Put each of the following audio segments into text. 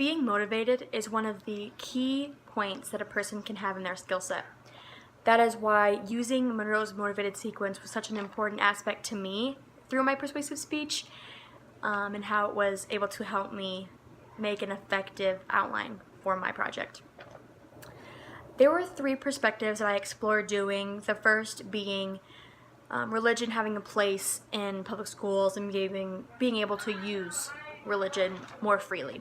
Being motivated is one of the key points that a person can have in their skill set. That is why using Monroe's motivated sequence was such an important aspect to me through my persuasive speech, and how it was able to help me make an effective outline for my project. There were 3 perspectives that I explored doing, the first being religion having a place in public schools and being able to use religion more freely.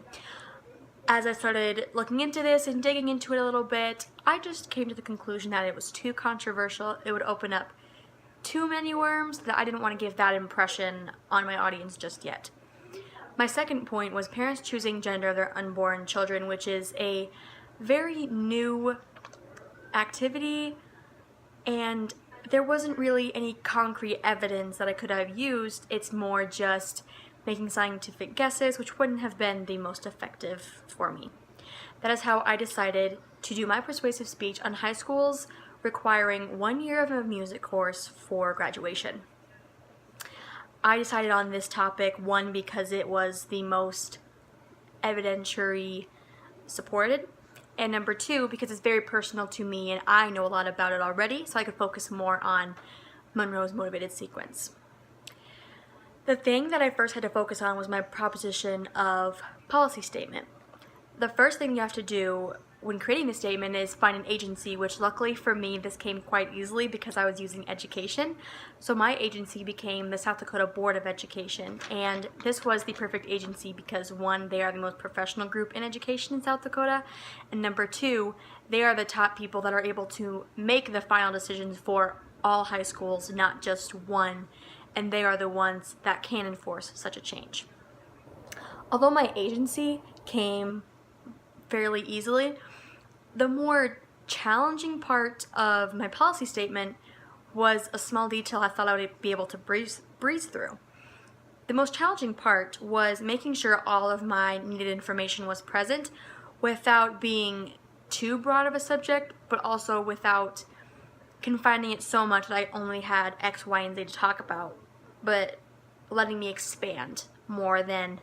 As I started looking into this and digging into it a little bit, I just came to the conclusion that it was too controversial. It would open up too many worms, that I didn't want to give that impression on my audience just yet. My second point was parents choosing gender of their unborn children, which is a very new activity, and there wasn't really any concrete evidence that I could have used. It's more just making scientific guesses, which wouldn't have been the most effective for me. That is how I decided to do my persuasive speech on high schools requiring 1 year of a music course for graduation. I decided on this topic, 1, because it was the most evidentiary supported, and number 2, because it's very personal to me and I know a lot about it already, so I could focus more on Monroe's motivated sequence. The thing that I first had to focus on was my proposition of policy statement. The first thing you have to do when creating the statement is find an agency, which luckily for me this came quite easily because I was using education. So my agency became the South Dakota Board of Education, and this was the perfect agency because 1, they are the most professional group in education in South Dakota, and number 2, they are the top people that are able to make the final decisions for all high schools, not just one, and they are the ones that can enforce such a change. Although my agency came fairly easily, the more challenging part of my policy statement was a small detail I thought I would be able to breeze through. The most challenging part was making sure all of my needed information was present without being too broad of a subject, but also without confining it so much that I only had X, Y, and Z to talk about, but letting me expand more than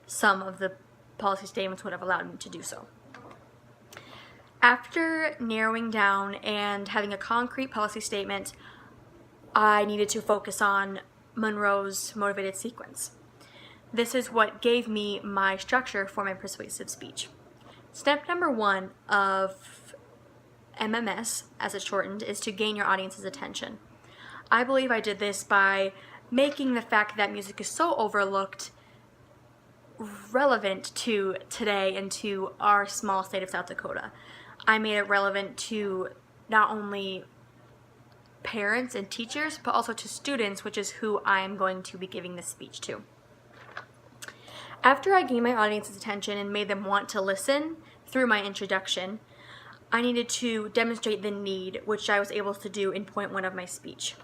some of the policy statements would have allowed me to do so. After narrowing down and having a concrete policy statement, I needed to focus on Monroe's motivated sequence. This is what gave me my structure for my persuasive speech. Step number 1 of MMS, as it's shortened, is to gain your audience's attention. I believe I did this by making the fact that music is so overlooked relevant to today and to our small state of South Dakota. I made it relevant to not only parents and teachers, but also to students, which is who I am going to be giving this speech to. After I gained my audience's attention and made them want to listen through my introduction, I needed to demonstrate the need, which I was able to do in point 1 of my speech.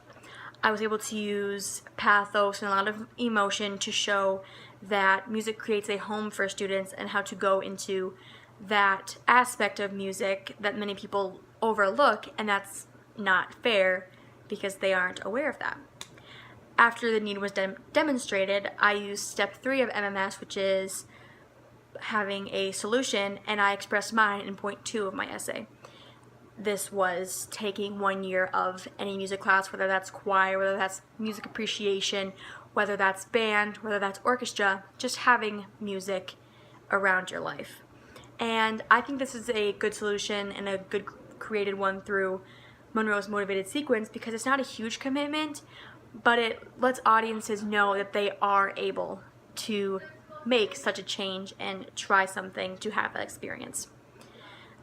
I was able to use pathos and a lot of emotion to show that music creates a home for students and how to go into that aspect of music that many people overlook, and that's not fair because they aren't aware of that. After the need was demonstrated, I used step 3 of MMS, which is having a solution, and I expressed mine in point 2 of my essay. This was taking 1 year of any music class, whether that's choir, whether that's music appreciation, whether that's band, whether that's orchestra, just having music around your life. And I think this is a good solution and a good created one through Monroe's motivated sequence because it's not a huge commitment, but it lets audiences know that they are able to make such a change and try something to have that experience.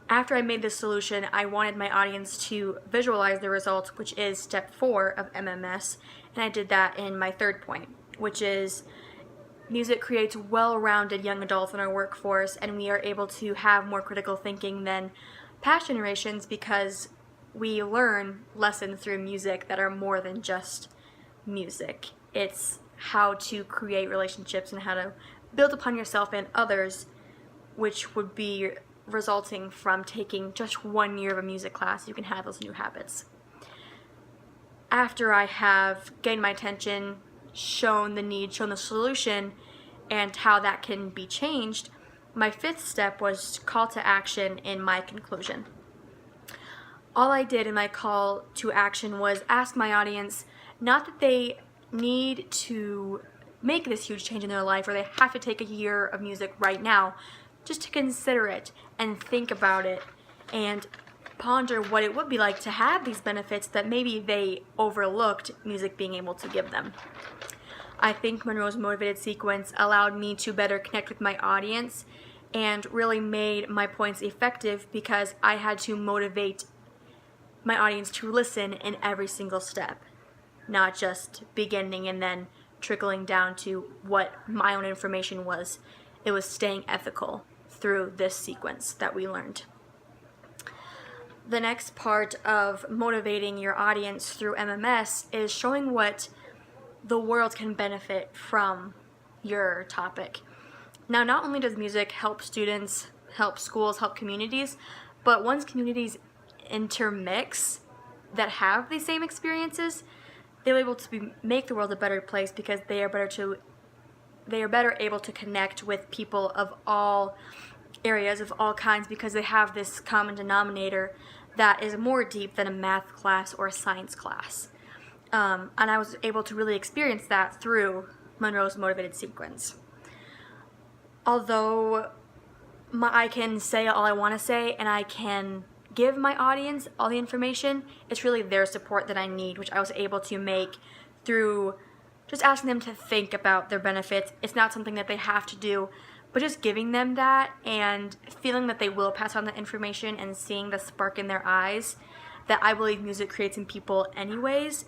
After I made this solution, I wanted my audience to visualize the results, which is step 4 of MMS, and I did that in my third point, which is music creates well-rounded young adults in our workforce, and we are able to have more critical thinking than past generations because we learn lessons through music that are more than just music. It's how to create relationships and how to build upon yourself and others, which would be resulting from taking just 1 year of a music class. You can have those new habits. After I have gained my attention, shown the need, shown the solution, and how that can be changed, My fifth step was call to action in my conclusion. All I did in my call to action was ask my audience, not that they need to make this huge change in their life or they have to take a year of music right now, just to consider it and think about it and ponder what it would be like to have these benefits that maybe they overlooked music being able to give them. I think Monroe's motivated sequence allowed me to better connect with my audience and really made my points effective because I had to motivate my audience to listen in every single step, not just beginning and then trickling down to what my own information was. It was staying ethical through this sequence that we learned. The next part of motivating your audience through MMS is showing what the world can benefit from your topic. Now, not only does music help students, help schools, help communities, but once communities intermix that have the same experiences, they're able to make the world a better place because they are better able to connect with people of all areas, of all kinds, because they have this common denominator that is more deep than a math class or a science class. And I was able to really experience that through Monroe's motivated sequence. Although I can say all I want to say and I can give my audience all the information, it's really their support that I need, which I was able to make through just asking them to think about their benefits. It's not something that they have to do, but just giving them that and feeling that they will pass on the information and seeing the spark in their eyes that I believe music creates in people anyways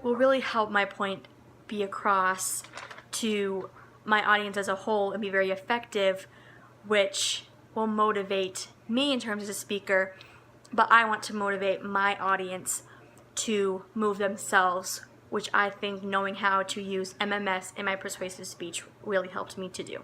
will really help my point be across to my audience as a whole and be very effective, which will motivate me in terms of a speaker, but I want to motivate my audience to move themselves, which I think knowing how to use MMS in my persuasive speech really helped me to do.